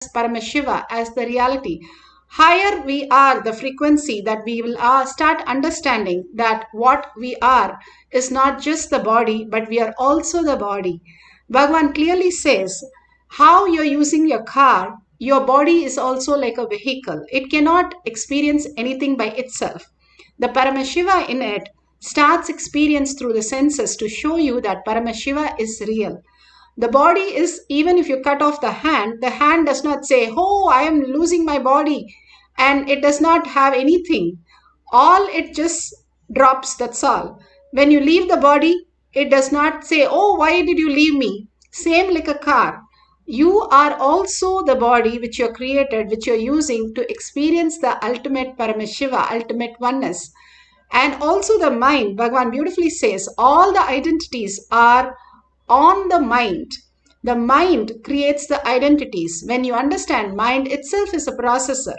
Paramashiva, as the reality, higher we are the frequency that we will start understanding that what we are is not just the body, but we are also the body. Bhagavan clearly says, how you're using your car, your body is also like a vehicle. It cannot experience anything by itself. The Paramashiva in it starts experience through the senses to show you that Paramashiva is real. The body is, even if you cut off the hand does not say, oh, I am losing my body. And it does not have anything. All it just drops, that's all. When you leave the body, it does not say, oh, why did you leave me? Same like a car. You are also the body which you are created, which you are using to experience the ultimate Paramashiva, ultimate oneness. And also the mind, Bhagavan beautifully says, all the identities are on the mind. The mind creates the identities. When you understand, mind itself is a processor.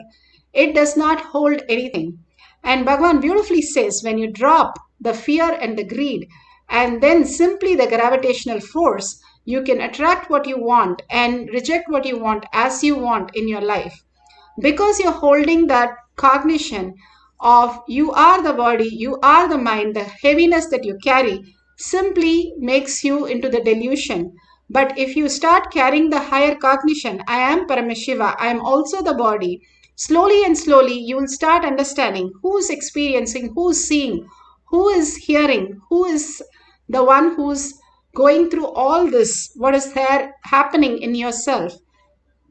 It does not hold anything. And Bhagavan beautifully says, when you drop the fear and the greed, and then simply the gravitational force, you can attract what you want and reject what you want as you want in your life. Because you're holding that cognition of you are the body, you are the mind, the heaviness that you carry simply makes you into the delusion. But if you start carrying the higher cognition, I am Paramashiva, I am also the body, slowly and slowly you will start understanding who's experiencing, who's seeing, who is hearing, who is the one who's going through all this, what is there happening in yourself.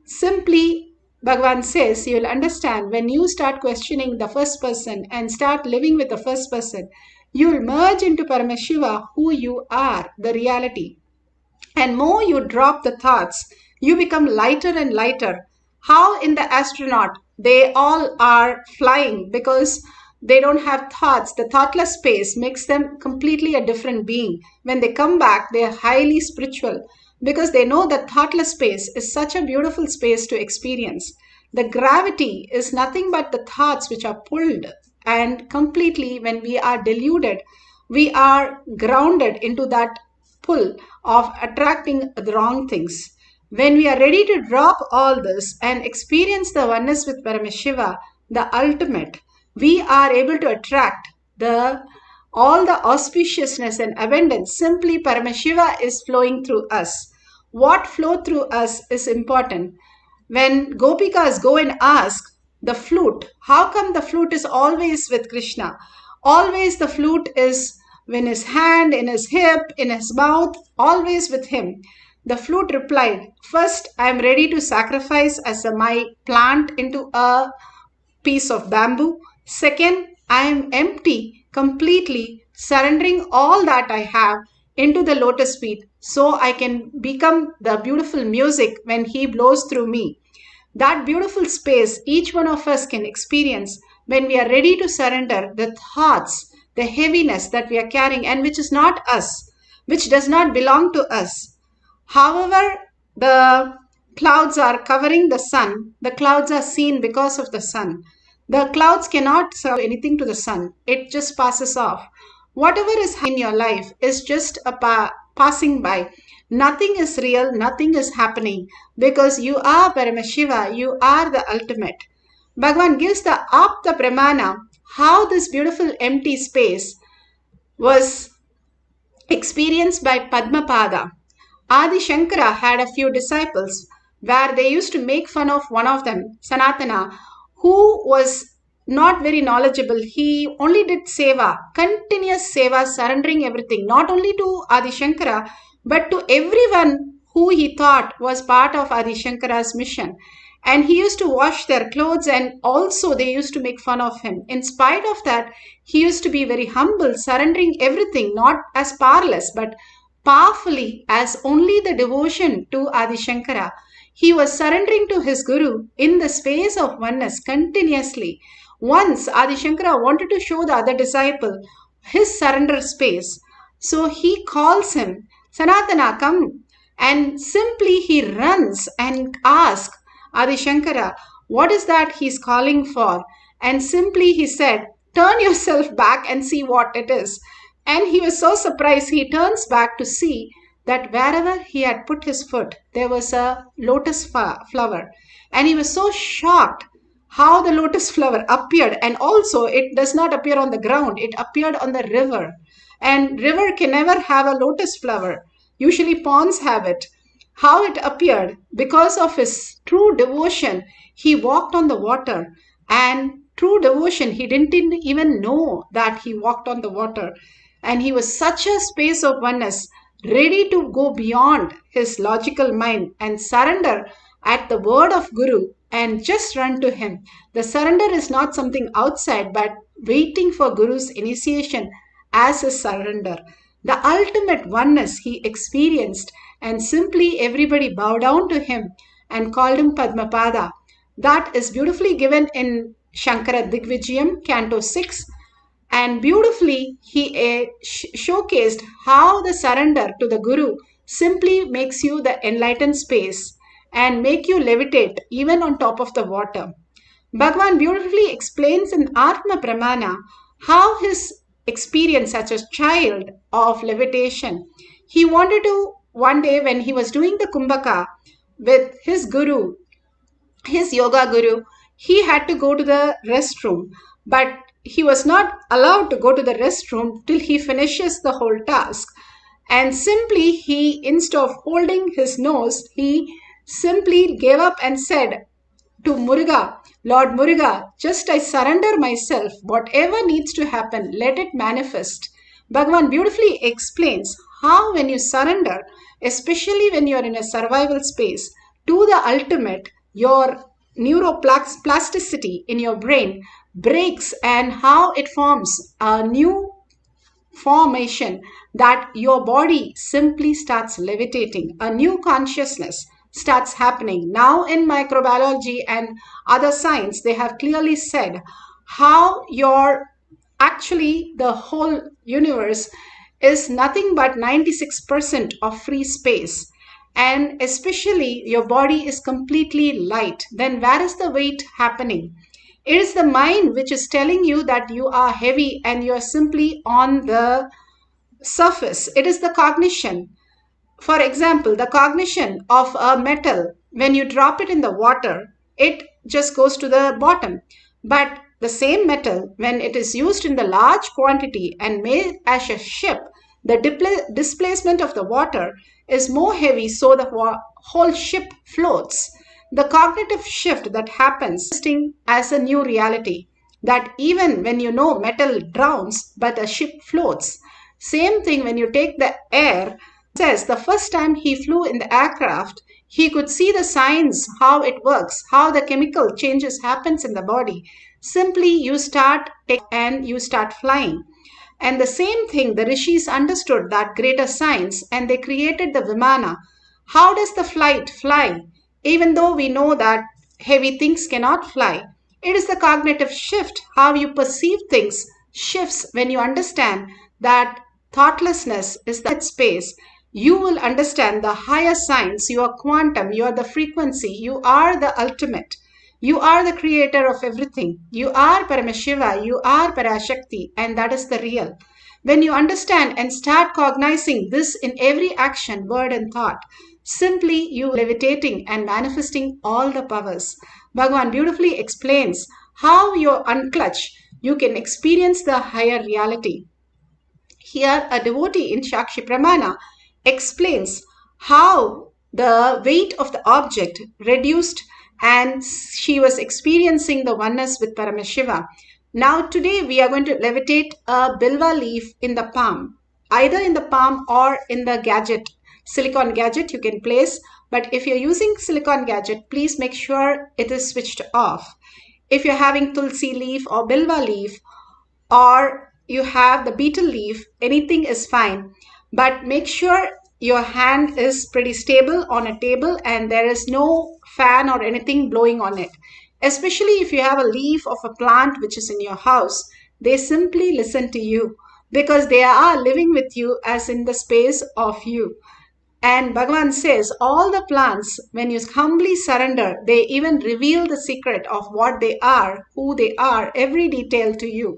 Simply, Bhagavan says, you will understand when you start questioning the first person and start living with the first person, you will merge into Paramashiva, who you are, the reality. And more you drop the thoughts, you become lighter and lighter. How in the astronaut, they all are flying because they don't have thoughts. The thoughtless space makes them completely a different being. When they come back, they are highly spiritual because they know that thoughtless space is such a beautiful space to experience. The gravity is nothing but the thoughts which are pulled, and completely when we are deluded, we are grounded into that pull of attracting the wrong things. When we are ready to drop all this and experience the oneness with Paramashiva, the ultimate, we are able to attract all the auspiciousness and abundance. Simply Paramashiva is flowing through us. What flow through us is important. When Gopikas go and ask the flute, how come the flute is always with Krishna? Always the flute is in his hand, in his hip, in his mouth, always with him. The flute replied, first I am ready to sacrifice as my plant into a piece of bamboo. Second, I am empty, completely surrendering all that I have into the lotus feet so I can become the beautiful music when he blows through me. That beautiful space each one of us can experience when we are ready to surrender the thoughts, the heaviness that we are carrying and which is not us, which does not belong to us. However, the clouds are covering the sun. The clouds are seen because of the sun. The clouds cannot serve anything to the sun. It just passes off. Whatever is in your life is just a passing by. Nothing is real. Nothing is happening because you are Paramashiva. You are the ultimate. Bhagavan gives the Apta Pramana, how this beautiful empty space was experienced by Padmapada. Adi Shankara had a few disciples where they used to make fun of one of them, Sanatana, who was not very knowledgeable. He only did seva, continuous seva, surrendering everything, not only to Adi Shankara, but to everyone who he thought was part of Adi Shankara's mission. And he used to wash their clothes and also they used to make fun of him. In spite of that, he used to be very humble, surrendering everything, not as powerless, but powerfully as only the devotion to Adi Shankara. He was surrendering to his guru in the space of oneness continuously. Once Adi Shankara wanted to show the other disciple his surrender space. So he calls him, Sanatana, come. And simply he runs and asks Adi Shankara, what is that he's calling for? And simply he said, turn yourself back and see what it is. And he was so surprised. He turns back to see that wherever he had put his foot, there was a lotus flower. And he was so shocked how the lotus flower appeared. And also, it does not appear on the ground, it appeared on the river. And river can never have a lotus flower. Usually ponds have it. How it appeared? Because of his true devotion, he walked on the water. And true devotion, he didn't even know that he walked on the water. And he was such a space of oneness, ready to go beyond his logical mind and surrender at the word of Guru and just run to him. The surrender is not something outside, but waiting for Guru's initiation as his surrender. The ultimate oneness he experienced, and simply everybody bowed down to him and called him Padmapada. That is beautifully given in Shankara Digvijayam, Canto 6. And beautifully, he showcased how the surrender to the Guru simply makes you the enlightened space and make you levitate even on top of the water. Bhagavan beautifully explains in Atma Pramana how his experience as a child of levitation. He wanted to, one day when he was doing the Kumbhaka with his Guru, his yoga guru, he had to go to the restroom, but he was not allowed to go to the restroom till he finishes the whole task. And simply he, instead of holding his nose, he simply gave up and said to Muruga, Lord Muruga, just I surrender myself. Whatever needs to happen, let it manifest. Bhagavan beautifully explains how when you surrender, especially when you are in a survival space, to the ultimate, your neuroplasticity in your brain breaks and how it forms a new formation that your body simply starts levitating. A new consciousness starts happening. Now in microbiology and other science, they have clearly said how actually the whole universe is nothing but 96% of free space. And especially your body is completely light. Then where is the weight happening? It is the mind which is telling you that you are heavy and you are simply on the surface. It is the cognition. For example, the cognition of a metal, when you drop it in the water, it just goes to the bottom. But the same metal, when it is used in the large quantity and made as a ship, the displacement of the water is more heavy, so the whole ship floats. The cognitive shift that happens as a new reality, that even when you know metal drowns, but a ship floats. Same thing when you take the air. Says the first time he flew in the aircraft, he could see the signs, how it works, how the chemical changes happens in the body. Simply you start and you start flying. And the same thing, the rishis understood that greater science and they created the Vimana. How does the flight fly? Even though we know that heavy things cannot fly, it is the cognitive shift. How you perceive things shifts when you understand that thoughtlessness is that space. You will understand the higher science. You are quantum, you are the frequency, you are the ultimate. You are the creator of everything. You are Paramashiva, you are Parashakti, and that is the real. When you understand and start cognizing this in every action, word, and thought, simply you levitating and manifesting all the powers. Bhagavan beautifully explains how you unclutch, you can experience the higher reality. Here, a devotee in Shakshi Pramana explains how the weight of the object reduced and she was experiencing the oneness with Paramashiva. Now today we are going to levitate a bilva leaf in the palm, either in the palm or in the gadget, silicon gadget you can place. But if you're using silicon gadget, please make sure it is switched off. If you're having tulsi leaf or bilva leaf, or you have the betel leaf, anything is fine. But make sure your hand is pretty stable on a table and there is no fan or anything blowing on it. Especially if you have a leaf of a plant which is in your house, they simply listen to you because they are living with you as in the space of you. And Bhagavan says all the plants, when you humbly surrender, they even reveal the secret of what they are, who they are, every detail to you.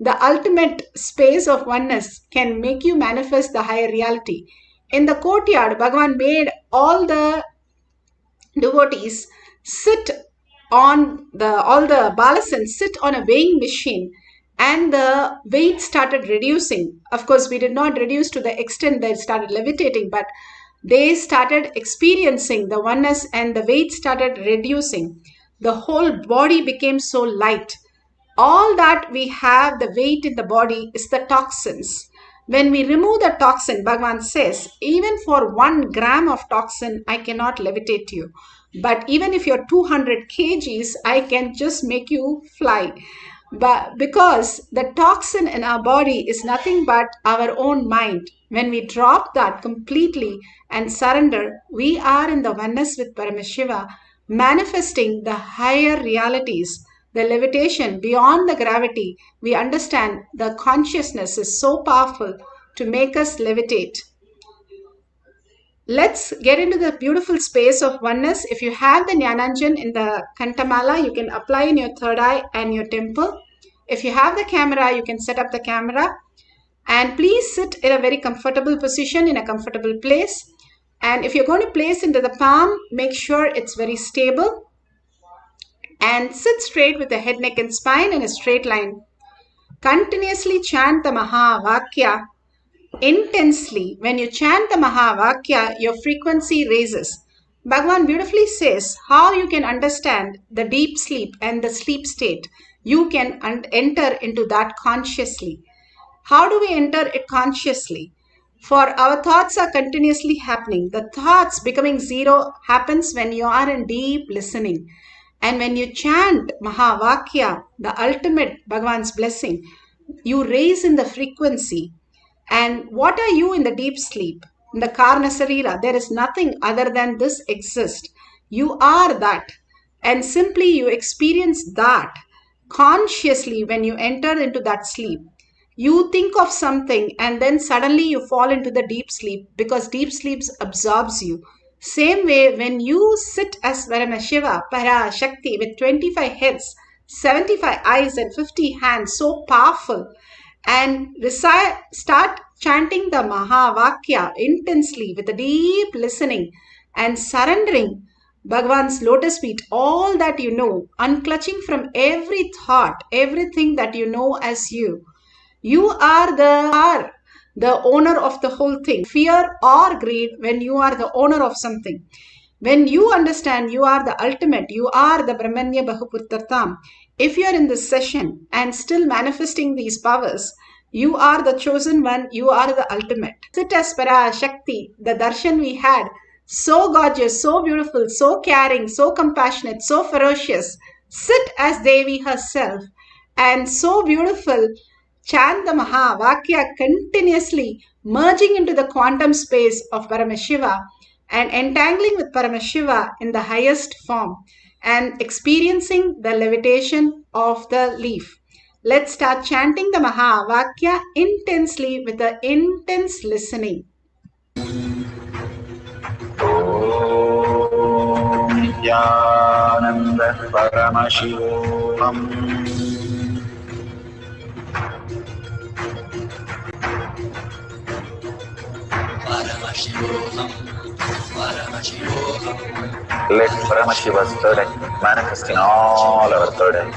The ultimate space of oneness can make you manifest the higher reality. In the courtyard, Bhagavan made all the devotees sit on all the balasans sit on a weighing machine, and the weight started reducing. Of course, we did not reduce to the extent that it started levitating, but they started experiencing the oneness and the weight started reducing. The whole body became so light. All that we have, the weight in the body, is the toxins. When we remove the toxin, Bhagavan says, even for 1 gram of toxin, I cannot levitate you. But even if you're 200 kgs, I can just make you fly. But because the toxin in our body is nothing but our own mind, when we drop that completely and surrender, we are in the oneness with Paramashiva, manifesting the higher realities, the levitation beyond the gravity. We understand the consciousness is so powerful to make us levitate. Let's get into the beautiful space of oneness. If you have the Jnananjan in the Kantamala, you can apply in your third eye and your temple. If you have the camera, you can set up the camera. And please sit in a very comfortable position, in a comfortable place. And if you're going to place into the palm, make sure it's very stable. And sit straight with the head, neck and spine in a straight line. Continuously chant the Mahavakya intensely. When you chant the Mahavakya, your frequency raises. Bhagavan beautifully says how you can understand the deep sleep and the sleep state. You can enter into that consciously. How do we enter it consciously? For our thoughts are continuously happening. The thoughts becoming zero happens when you are in deep listening. And when you chant Mahavakya, the ultimate Bhagavan's blessing, you raise in the frequency. And what are you in the deep sleep? In the Karna Sarira, there is nothing other than this exist. You are that. And simply you experience that consciously when you enter into that sleep. You think of something and then suddenly you fall into the deep sleep because deep sleep absorbs you. Same way, when you sit as Paramashiva, Parashakti, with 25 heads, 75 eyes and 50 hands, so powerful, and start chanting the Mahavakya intensely with a deep listening and surrendering Bhagavan's lotus feet, all that you know, unclutching from every thought, everything that you know as you. You are the owner of the whole thing. Fear or greed when you are the owner of something. When you understand you are the ultimate, you are the Brahmanya Bahuputratam. If you are in this session and still manifesting these powers, you are the chosen one, you are the ultimate. Sit as Parashakti, the darshan we had, so gorgeous, so beautiful, so caring, so compassionate, so ferocious. Sit as Devi herself and so beautiful. Chant the Mahavakya continuously, merging into the quantum space of Paramashiva and entangling with Paramashiva in the highest form and experiencing the levitation of the leaf. Let's start chanting the Mahavakya intensely with the intense listening. Om Nithyananda Paramashivoham. Let Paramashiva's third eye manifest in all our third eyes.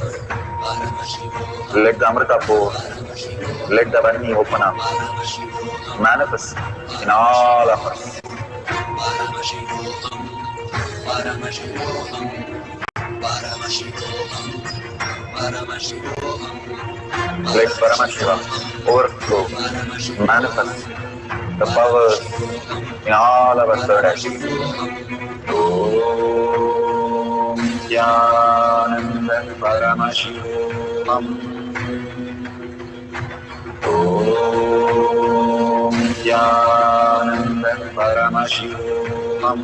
Let the Amrita-pour, let the Varni open up, manifest in all of us. Let Paramashiva overflow, manifest the powers in all our third eyes. Om Nithyananda Paramashivam. Om Nithyananda Paramashivam.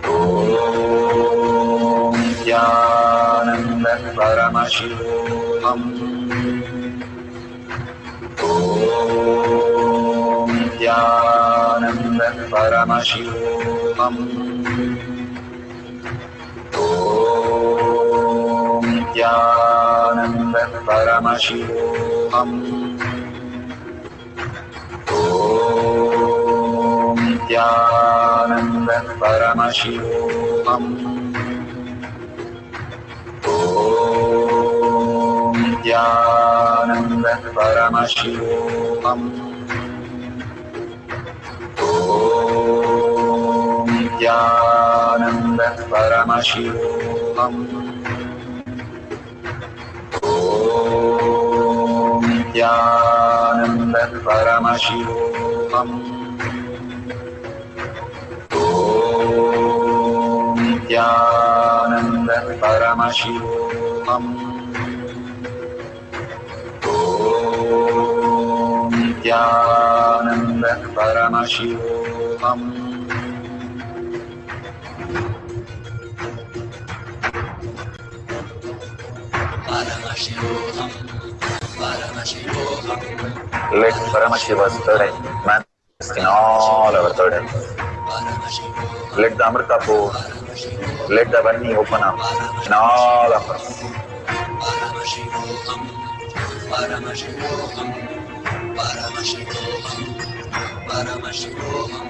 Om Nithyananda Paramashivam. Om Nithyananda Paramashivoham. Om Nithyananda Paramashivoham. Om Paramashivoham. Om Nithyananda Paramashivoham. Om Nithyananda Paramashivoham. Om Nithyananda Paramashivoham. Om Nithyananda Paramashivoham. Om Nithyananda Paramashivoham. Paramashivoham, Paramashivoham. Let Paramashiva's third eye manifest in all our third eyes. Let the Amrita pour, let the Vani open up in all of us. Paramashivoham, Paramashivoham, Paramashivoham, Paramashivoham.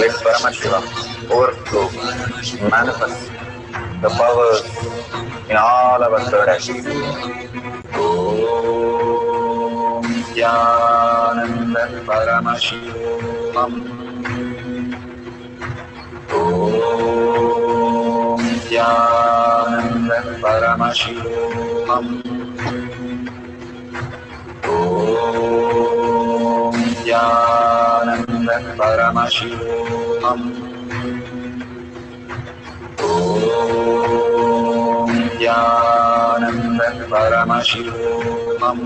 Let Paramashiva overflow, manifest the powers in all our third eyes. Om Nithyananda Paramashivoham. Om Nithyananda Paramashivoham. Om Nithyananda Paramashivoham. Om Nithyananda Paramashivoham. Om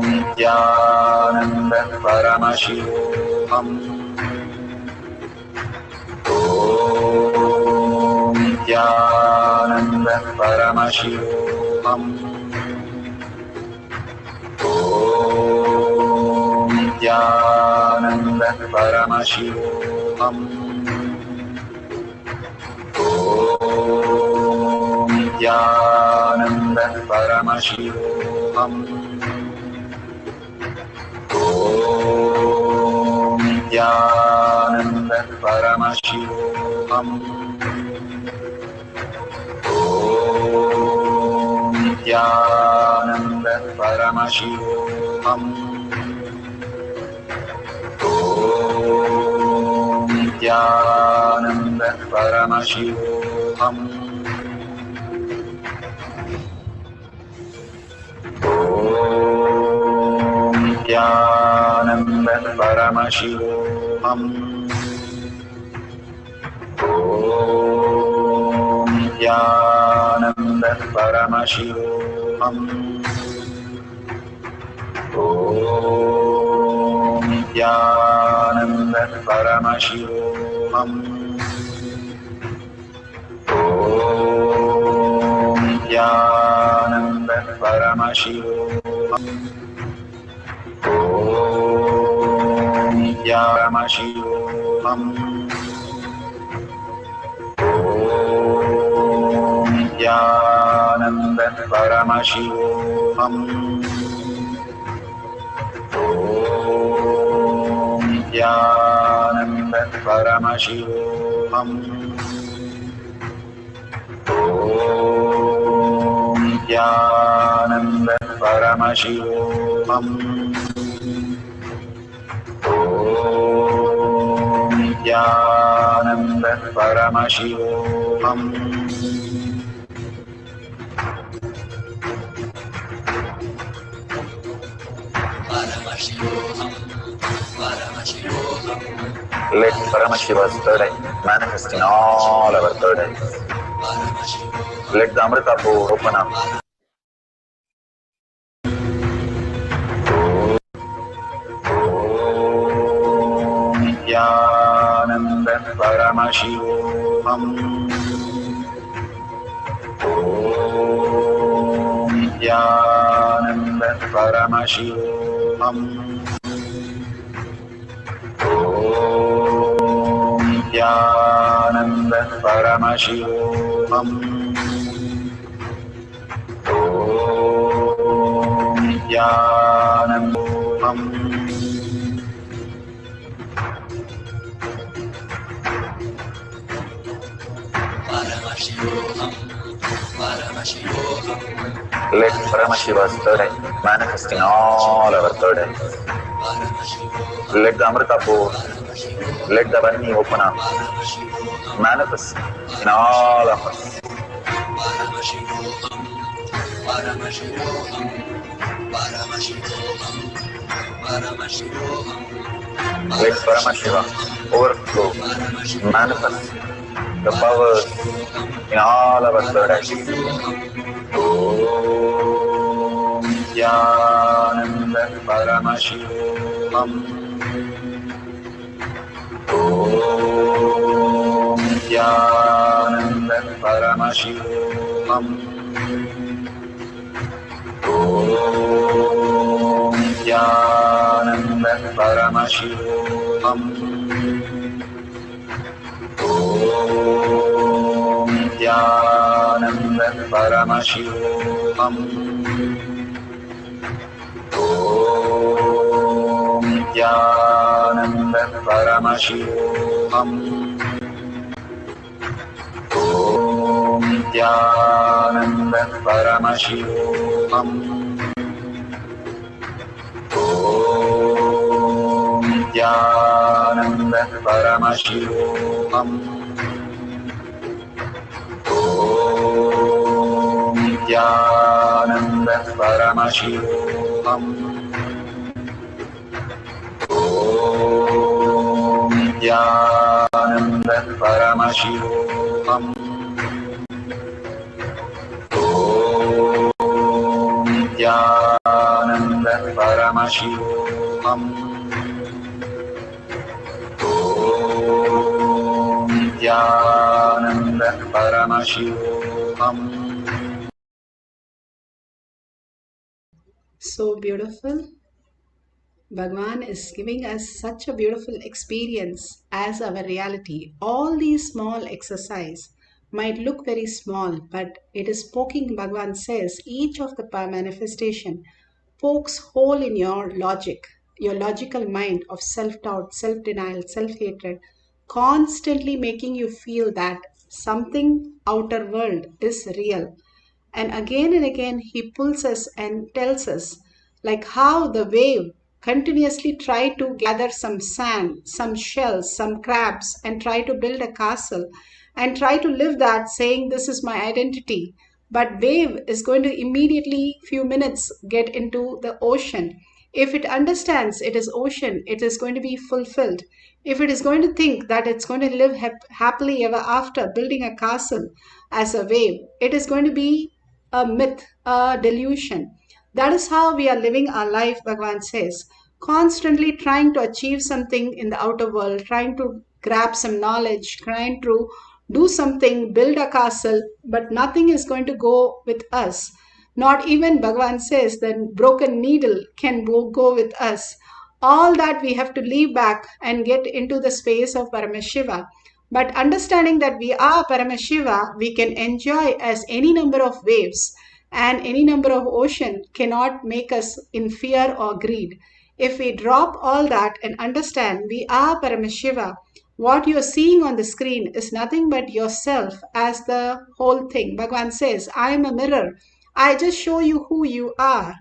Nithyananda Paramashivoham. Om Nithyananda Paramashivoham. Om Nithyananda Paramashivoham. Om Nithyananda Paramashivoham. Om Nithyananda Paramashivoham. Om Nithyananda Paramashivoham. Om Nithyananda Paramashivoham. Om Nithyananda Paramashivoham. Om Nithyananda Paramashivoham. Om Nithyananda Paramashivoham. Om Nithyananda Paramashivoham. Om Nithyananda Paramashivoham. Om Nithyananda Paramashivoham. Om Nithyananda Paramashivoham. Om Nithyananda Paramashivoham. Paramashivoham, Paramashivoham. Let Paramashiva's third eye manifest in all our third eyes. Let the Amrita pour open up. Om Nithyananda Paramashivoham. Om Nithyananda Paramashivoham. Om Nithyananda Paramashivoham. Om Nithyananda Let Paramashiva's third eye manifest in all our third eyes. Let the Amrita pour, let the Vani open up, manifest in all of us. Let Paramashiva overflow, manifest the powers in all our third eyes. Om Nithyananda Paramashivam. Om Nithyananda Paramashivam. Om Nithyananda Paramashivam. Om Nithyananda Paramashivoham. Om Nithyananda Paramashivoham. Om Nithyananda Paramashivoham. Om Nithyananda Paramashivoham. Om Nithyananda Paramashivoham. Om Nithyananda Paramashivoham. Om Nithyananda Paramashivoham. Om Nithyananda Paramashivoham. So beautiful. Bhagwan is giving us such a beautiful experience as our reality. All these small exercise might look very small, but it is poking, Bhagwan says, each of the manifestation pokes hole in your logical mind of self-doubt, self-denial, self-hatred, constantly making you feel that something outer world is real. And again, he pulls us and tells us, like how the wave continuously try to gather some sand, some shells, some crabs, and try to build a castle and try to live that saying, this is my identity. But wave is going to immediately, few minutes, get into the ocean. If it understands it is ocean, it is going to be fulfilled. If it is going to think that it's going to live happily ever after, building a castle as a wave, it is going to be a myth, a delusion. That is how we are living our life, Bhagavan says, constantly trying to achieve something in the outer world, trying to grab some knowledge, trying to do something, build a castle, but nothing is going to go with us. Not even Bhagavan says the broken needle can go with us. All that we have to leave back and get into the space of Paramashiva. But understanding that we are Paramashiva, we can enjoy as any number of waves, and any number of ocean cannot make us in fear or greed. If we drop all that and understand we are Paramashiva, what you're seeing on the screen is nothing but yourself as the whole thing. Bhagavan says, I am a mirror. I just show you who you are.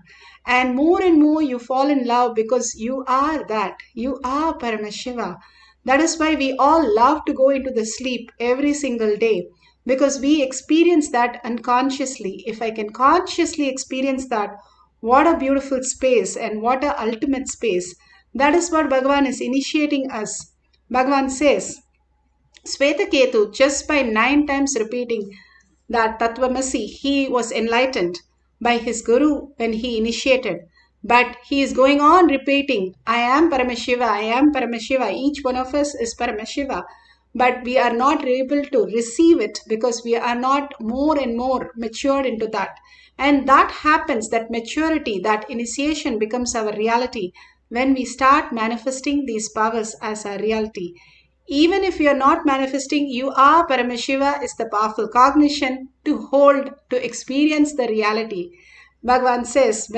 And more you fall in love because you are that. You are Paramashiva. That is why we all love to go into the sleep every single day, because we experience that unconsciously. If I can consciously experience that, what a beautiful space and what a ultimate space. That is what Bhagavan is initiating us. Bhagavan says, Svetaketu, just by 9 times repeating that Tattvamasi, he was enlightened by his guru when he initiated. But he is going on repeating, I am Paramashiva, I am Paramashiva. Each one of us is Paramashiva. But we are not able to receive it because we are not more and more matured into that. And that happens, that maturity, that initiation becomes our reality when we start manifesting these powers as our reality. Even if you are not manifesting, you are Paramashiva is the powerful cognition to hold, to experience the reality. Bhagavan says,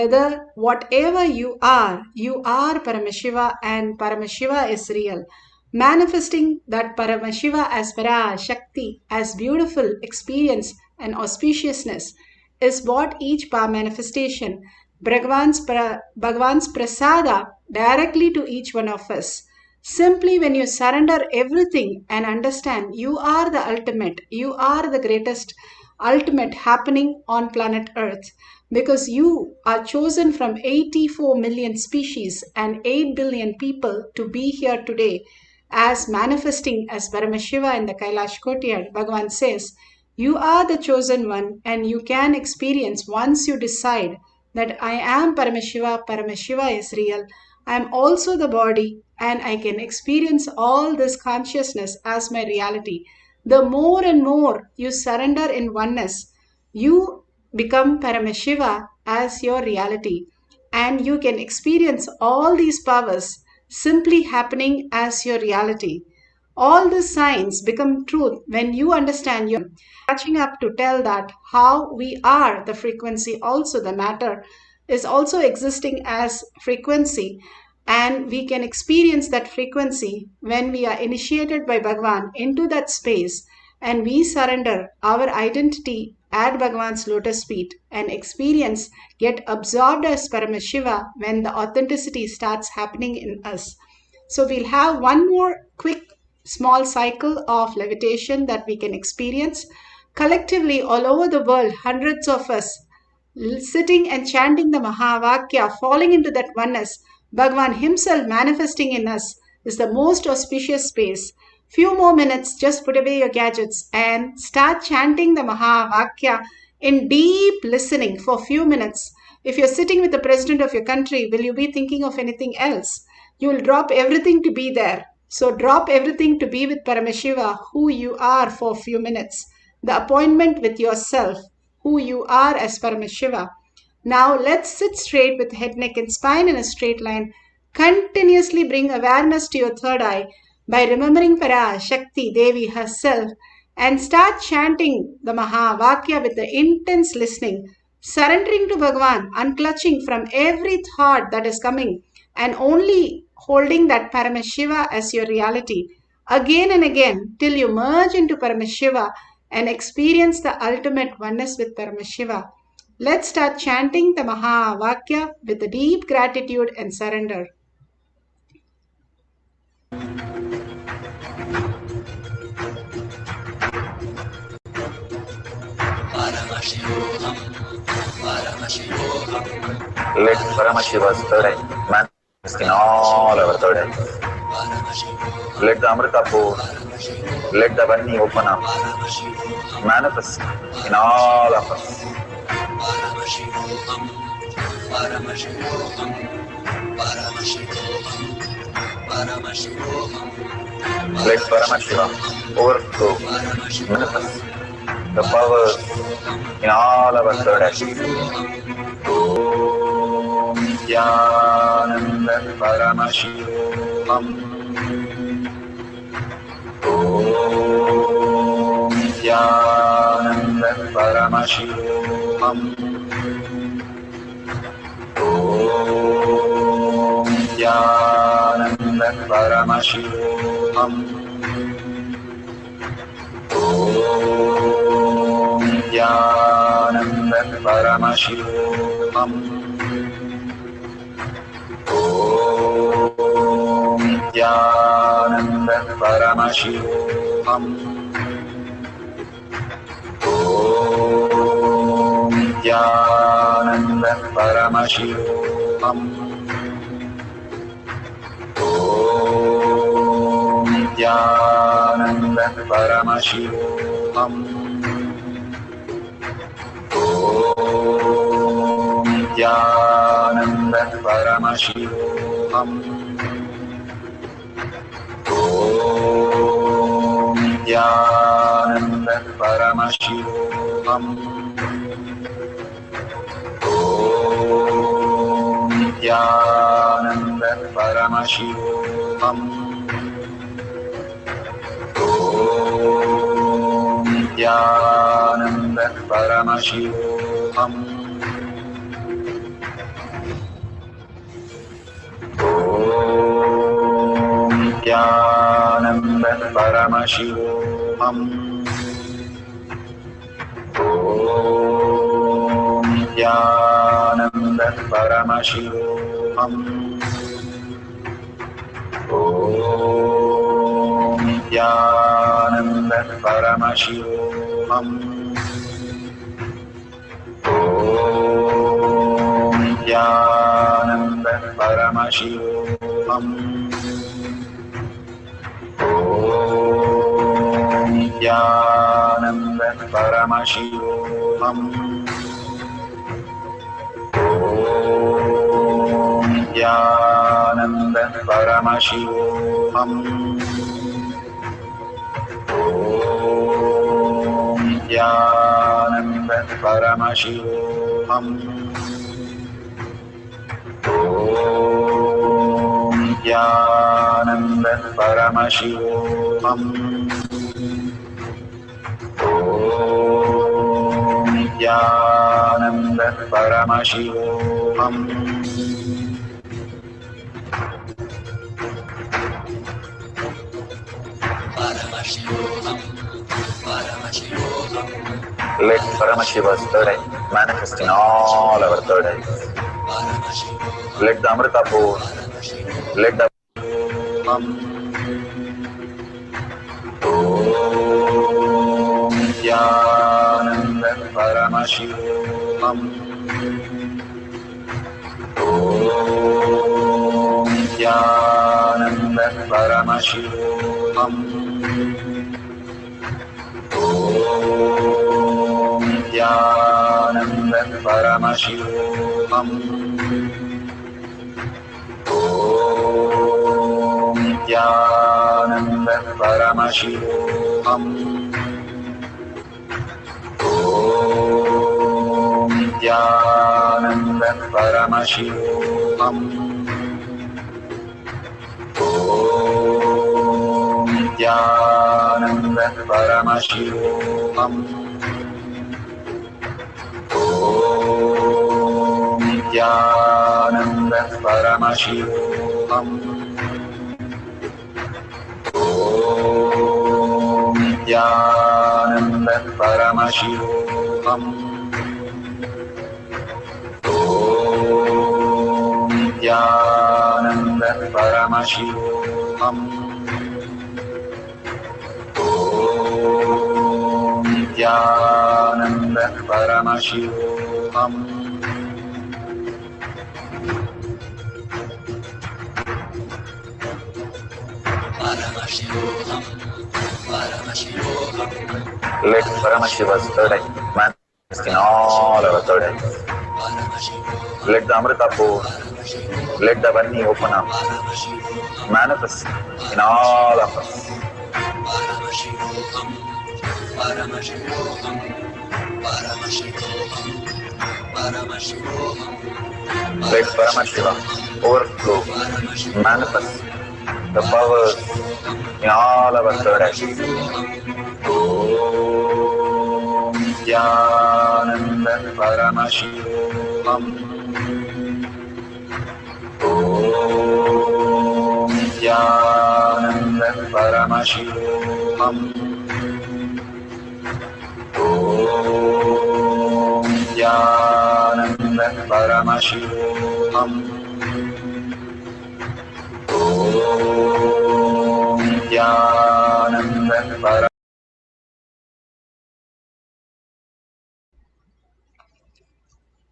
whatever you are Paramashiva, and Paramashiva is real. manifesting that Paramashiva as Parashakti, as beautiful experience and auspiciousness, is what each power manifestation, Bhagwan's prasada, directly to each one of us. Simply when you surrender everything and understand you are the ultimate, you are the greatest ultimate happening on planet Earth, because you are chosen from 84 million species and 8 billion people to be here today as manifesting as Paramashiva in the Kailash courtyard. Bhagavan says, you are the chosen one and you can experience once you decide that I am Paramashiva, Paramashiva is real. I am also the body and I can experience all this consciousness as my reality. The more and more you surrender in oneness, you become Paramashiva as your reality and you can experience all these powers simply happening as your reality. All the signs become truth when you understand you're catching up to tell that how we are the frequency, also the matter is also existing as frequency, and we can experience that frequency when we are initiated by Bhagwan into that space and we surrender our identity at Bhagwan's lotus feet and experience get absorbed as Paramashiva when the authenticity starts happening in us. So we'll have one more quick small cycle of levitation that we can experience collectively all over the world, hundreds of us sitting and chanting the Mahavakya, falling into that oneness, Bhagavan himself manifesting in us is the most auspicious space. Few more minutes, just put away your gadgets and start chanting the Mahavakya in deep listening for few minutes. If you're sitting with the president of your country, will you be thinking of anything else? You will drop everything to be there. So drop everything to be with Paramashiva, who you are for a few minutes. The appointment with yourself, who you are as Paramashiva. Now let's sit straight with head, neck and spine in a straight line. Continuously bring awareness to your third eye by remembering Parashakti Devi herself and start chanting the Mahavakya with the intense listening, surrendering to Bhagavan, unclutching from every thought that is coming and only holding that Paramashiva as your reality again and again till you merge into Paramashiva and experience the ultimate oneness with Paramashiva. Let's start chanting the Mahavakya with the deep gratitude and surrender. Paramashivoham, Paramashivoham, Let Paramashiva's third eye manifest in all our third eyes. Paramashivoham, Let the Amrita pour, let the Vani open up, Paramashivoham, manifest in all of us. Paramashivoham, Paramashivoham, Paramashivoham, Paramashivoham, Let Paramashiva overflow, manifest the powers in all our third eyes. Om Nithyananda Paramashivam. Om Nithyananda Paramashivam. Om Nithyananda Paramashivam. Om Nithyananda Paramashivoham. Om Nithyananda Paramashivoham. Om Nithyananda Paramashivoham. Om Nithyananda Paramashivoham. Om Nithyananda Paramashivoham. Om Nithyananda Paramashivoham. Om Nithyananda Paramashivoham. Om Nithyananda Paramashivoham. Om Nithyananda Paramashivoham. Om Nithyananda Paramashivoham. Om Nithyananda Paramashivoham. Om Nithyananda Paramashivoham. Om Nithyananda Paramashivoham. Om Nithyananda Paramashivoham. Om Nithyananda Paramashivoham. Om Nithyananda Paramashivoham. Om Nithyananda Paramashivoham. Paramashivoham. Paramashivoham. Let Paramashiva's third eye manifest in all our third eyes. Paramashivoham. Let the Amrita pour, let the Om Nithyananda Paramashivoham. Om Nithyananda Paramashivoham. Om Nithyananda Paramashivoham. Om Nithyananda Paramashivoham. Om Nithyananda Paramashivoham. Om Nithyananda Paramashivoham. Om Nithyananda Paramashivoham. Om Nithyananda Paramashivoham. Om Nithyananda Paramashivoham. Om Nithyananda Paramashivoham. Paramashivoham. Paramashivoham. Let Paramashiva's third eye manifest in all our third eyes. Paramashivoham. Let the Amrita pour, let the Vani open up, Paramashivoham. manifest in all of us. Paramashivoham. Paramashivoham. Paramashivoham. Paramashivoham. Let Paramashiva overflow, manifest the powers in all our third eyes. Om Nithyananda Paramashivoham. Om Nithyananda Paramashivoham. Om Nithyananda Paramashivoham. Om Nithyananda Paramashivoham.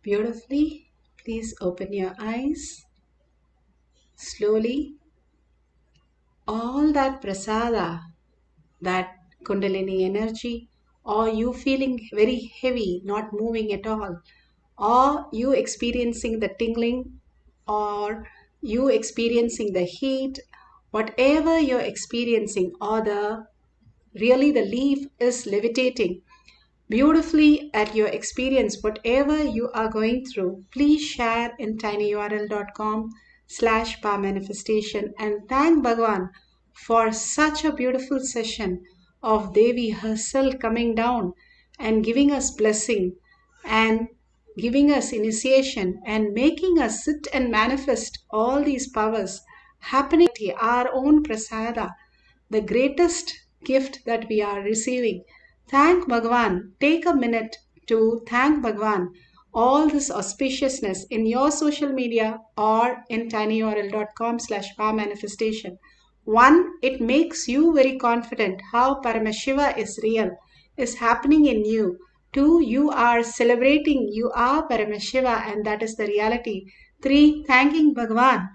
Beautifully. Please open your eyes. Slowly, all that prasada, that Kundalini energy, or you feeling very heavy, not moving at all, or you experiencing the tingling, or you experiencing the heat, whatever you're experiencing, or the leaf is levitating beautifully at your experience, whatever you are going through, please share in tinyurl.com/power manifestation and thank Bhagwan for such a beautiful session of Devi herself coming down and giving us blessing and giving us initiation and making us sit and manifest all these powers happening our own prasada. the greatest gift that we are receiving. Thank Bhagwan. Take a minute to thank Bhagwan. All this auspiciousness in your social media or in tinyurl.com/power manifestation. One, it makes you very confident how Paramashiva is real, is happening in you. Two, you are celebrating, you are Paramashiva, and that is the reality. Three, thanking Bhagwan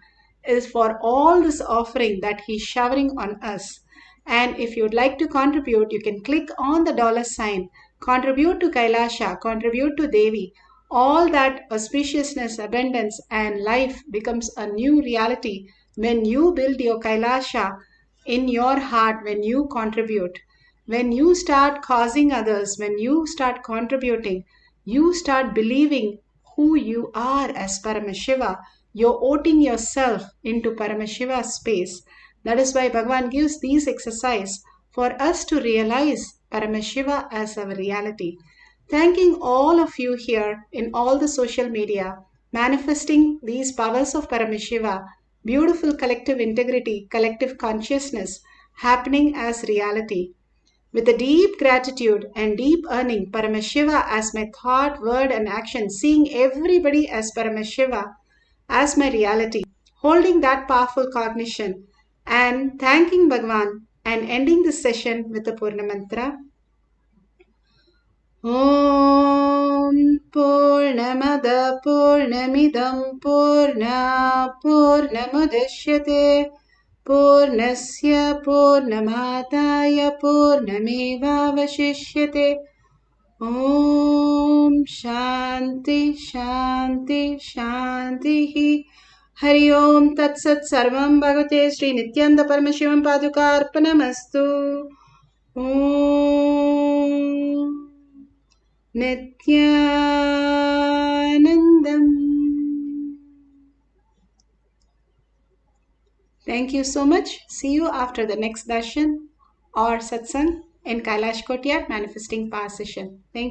is for all this offering that he's showering on us. And if you'd like to contribute, you can click on the dollar sign, contribute to Kailasha, contribute to Devi. All that auspiciousness, abundance, and life becomes a new reality when you build your Kailasha in your heart, when you contribute. When you start causing others, when you start contributing, you start believing who you are as Paramashiva. You're voting yourself into Paramashiva's space. That is why Bhagavan gives these exercises for us to realize Paramashiva as our reality. Thanking all of you here in all the social media, manifesting these powers of Paramashiva, beautiful collective integrity, collective consciousness happening as reality. With a deep gratitude and deep earning Paramashiva as my thought, word, and action, seeing everybody as Paramashiva as my reality, holding that powerful cognition, and thanking Bhagwan and ending this session with the Purna Mantra. Om Purnamada Purnamidam Purna Purnamudashyate Purnasya Purnamadaya Purnamevavashishyate. Om Shanti Shanti Shanti. Hari Om Tat Sat Sarvam Bhagavate Sri Nithyananda Paramashivam Paduka Arpanamastu. Om Nithyanandam. Thank you so much. See you after the next darshan or satsang in Kailash Kotyat Manifesting Power Session. Thank you.